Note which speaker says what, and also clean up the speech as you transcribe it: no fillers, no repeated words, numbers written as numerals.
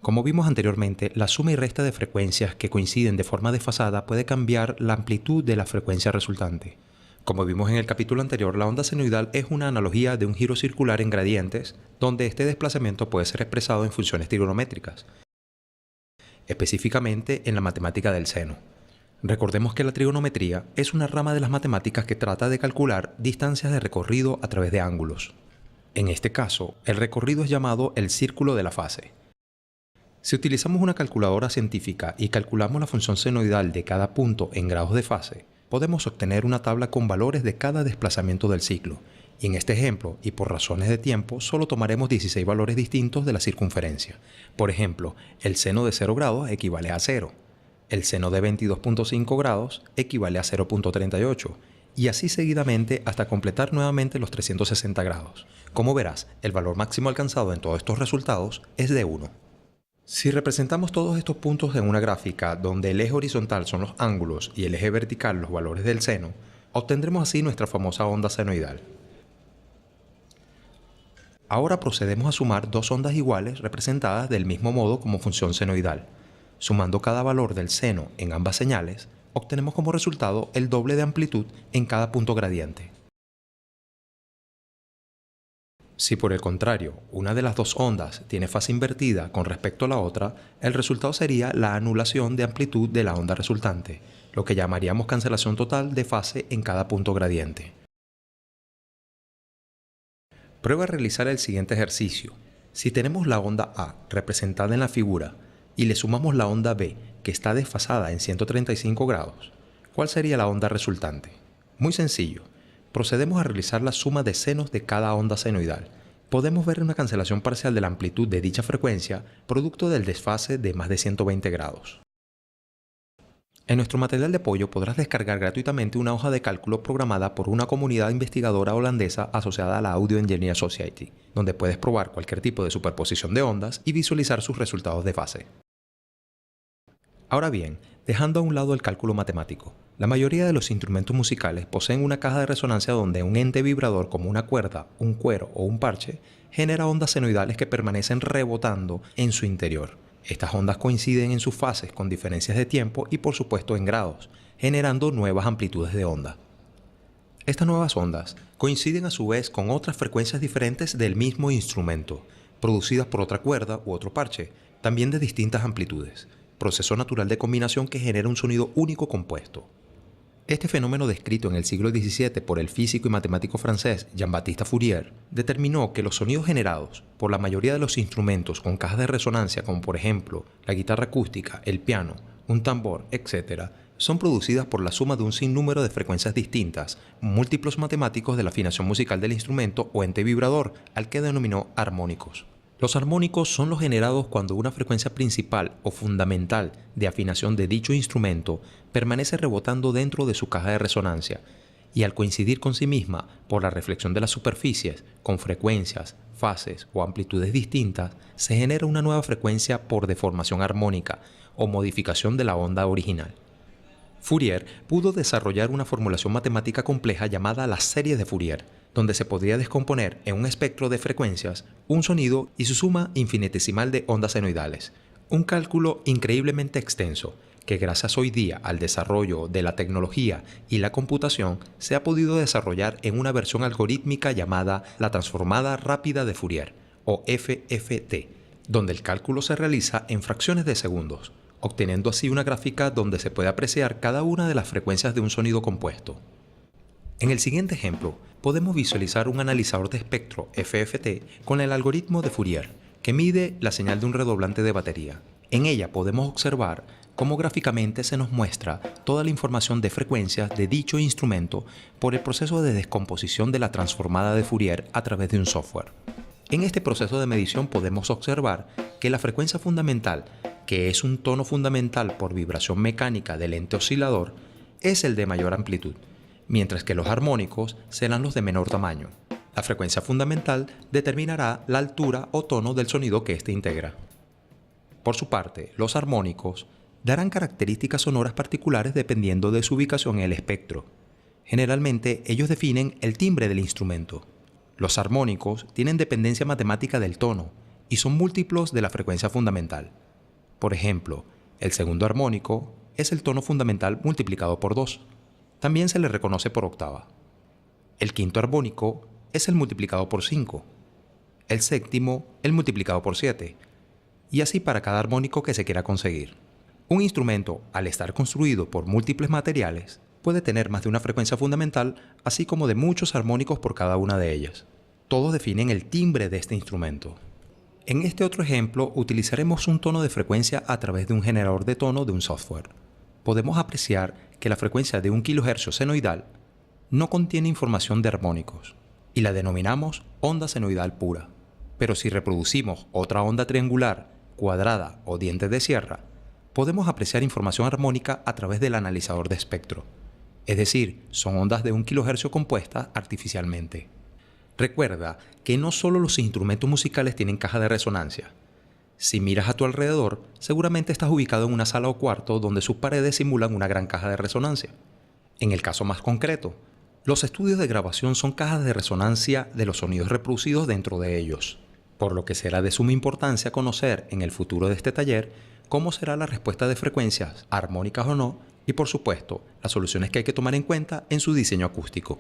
Speaker 1: Como vimos anteriormente, la suma y resta de frecuencias que coinciden de forma desfasada puede cambiar la amplitud de la frecuencia resultante. Como vimos en el capítulo anterior, la onda senoidal es una analogía de un giro circular en gradientes, donde este desplazamiento puede ser expresado en funciones trigonométricas, específicamente en la matemática del seno. Recordemos que la trigonometría es una rama de las matemáticas que trata de calcular distancias de recorrido a través de ángulos. En este caso, el recorrido es llamado el círculo de la fase. Si utilizamos una calculadora científica y calculamos la función senoidal de cada punto en grados de fase, podemos obtener una tabla con valores de cada desplazamiento del ciclo, y en este ejemplo, y por razones de tiempo, solo tomaremos 16 valores distintos de la circunferencia. Por ejemplo, el seno de 0 grados equivale a 0, el seno de 22.5 grados equivale a 0.38, y así seguidamente hasta completar nuevamente los 360 grados. Como verás, el valor máximo alcanzado en todos estos resultados es de 1. Si representamos todos estos puntos en una gráfica donde el eje horizontal son los ángulos y el eje vertical los valores del seno, obtendremos así nuestra famosa onda senoidal. Ahora procedemos a sumar dos ondas iguales representadas del mismo modo como función senoidal. Sumando cada valor del seno en ambas señales, obtenemos como resultado el doble de amplitud en cada punto gradiente. Si por el contrario, una de las dos ondas tiene fase invertida con respecto a la otra, el resultado sería la anulación de amplitud de la onda resultante, lo que llamaríamos cancelación total de fase en cada punto gradiente. Prueba a realizar el siguiente ejercicio. Si tenemos la onda A representada en la figura y le sumamos la onda B, que está desfasada en 135 grados, ¿cuál sería la onda resultante? Muy sencillo. Procedemos a realizar la suma de senos de cada onda senoidal. Podemos ver una cancelación parcial de la amplitud de dicha frecuencia, producto del desfase de más de 120 grados. En nuestro material de apoyo podrás descargar gratuitamente una hoja de cálculo programada por una comunidad investigadora holandesa asociada a la Audio Engineer Society, donde puedes probar cualquier tipo de superposición de ondas y visualizar sus resultados de fase. Ahora bien, dejando a un lado el cálculo matemático, la mayoría de los instrumentos musicales poseen una caja de resonancia donde un ente vibrador como una cuerda, un cuero o un parche genera ondas senoidales que permanecen rebotando en su interior. Estas ondas coinciden en sus fases con diferencias de tiempo y por supuesto en grados, generando nuevas amplitudes de onda. Estas nuevas ondas coinciden a su vez con otras frecuencias diferentes del mismo instrumento, producidas por otra cuerda u otro parche, también de distintas amplitudes, proceso natural de combinación que genera un sonido único compuesto. Este fenómeno descrito en el siglo XVII por el físico y matemático francés Jean-Baptiste Fourier determinó que los sonidos generados por la mayoría de los instrumentos con cajas de resonancia, como por ejemplo la guitarra acústica, el piano, un tambor, etc., son producidas por la suma de un sinnúmero de frecuencias distintas, múltiplos matemáticos de la afinación musical del instrumento o ente vibrador, al que denominó armónicos. Los armónicos son los generados cuando una frecuencia principal o fundamental de afinación de dicho instrumento permanece rebotando dentro de su caja de resonancia y al coincidir con sí misma por la reflexión de las superficies con frecuencias, fases o amplitudes distintas, se genera una nueva frecuencia por deformación armónica o modificación de la onda original. Fourier pudo desarrollar una formulación matemática compleja llamada las series de Fourier, donde se podría descomponer en un espectro de frecuencias un sonido y su suma infinitesimal de ondas senoidales. Un cálculo increíblemente extenso que gracias hoy día al desarrollo de la tecnología y la computación se ha podido desarrollar en una versión algorítmica llamada la transformada rápida de Fourier, o FFT, donde el cálculo se realiza en fracciones de segundos, obteniendo así una gráfica donde se puede apreciar cada una de las frecuencias de un sonido compuesto. En el siguiente ejemplo, podemos visualizar un analizador de espectro FFT con el algoritmo de Fourier, que mide la señal de un redoblante de batería. En ella podemos observar cómo gráficamente se nos muestra toda la información de frecuencias de dicho instrumento por el proceso de descomposición de la transformada de Fourier a través de un software. En este proceso de medición podemos observar que la frecuencia fundamental, que es un tono fundamental por vibración mecánica del ente oscilador, es el de mayor amplitud, mientras que los armónicos serán los de menor tamaño. La frecuencia fundamental determinará la altura o tono del sonido que éste integra. Por su parte, los armónicos darán características sonoras particulares dependiendo de su ubicación en el espectro. Generalmente, ellos definen el timbre del instrumento. Los armónicos tienen dependencia matemática del tono, y son múltiplos de la frecuencia fundamental. Por ejemplo, el segundo armónico es el tono fundamental multiplicado por 2. También se le reconoce por octava. El quinto armónico es el multiplicado por 5. El séptimo, el multiplicado por 7. Y así para cada armónico que se quiera conseguir. Un instrumento, al estar construido por múltiples materiales, puede tener más de una frecuencia fundamental, así como de muchos armónicos por cada una de ellas. Todos definen el timbre de este instrumento. En este otro ejemplo, utilizaremos un tono de frecuencia a través de un generador de tono de un software. Podemos apreciar que la frecuencia de 1 kHz senoidal no contiene información de armónicos, y la denominamos onda senoidal pura. Pero si reproducimos otra onda triangular, cuadrada o dientes de sierra, podemos apreciar información armónica a través del analizador de espectro. Es decir, son ondas de 1 kHz compuestas artificialmente. Recuerda que no solo los instrumentos musicales tienen caja de resonancia. Si miras a tu alrededor, seguramente estás ubicado en una sala o cuarto donde sus paredes simulan una gran caja de resonancia. En el caso más concreto, los estudios de grabación son cajas de resonancia de los sonidos reproducidos dentro de ellos, por lo que será de suma importancia conocer en el futuro de este taller cómo será la respuesta de frecuencias, armónicas o no, y por supuesto, las soluciones que hay que tomar en cuenta en su diseño acústico.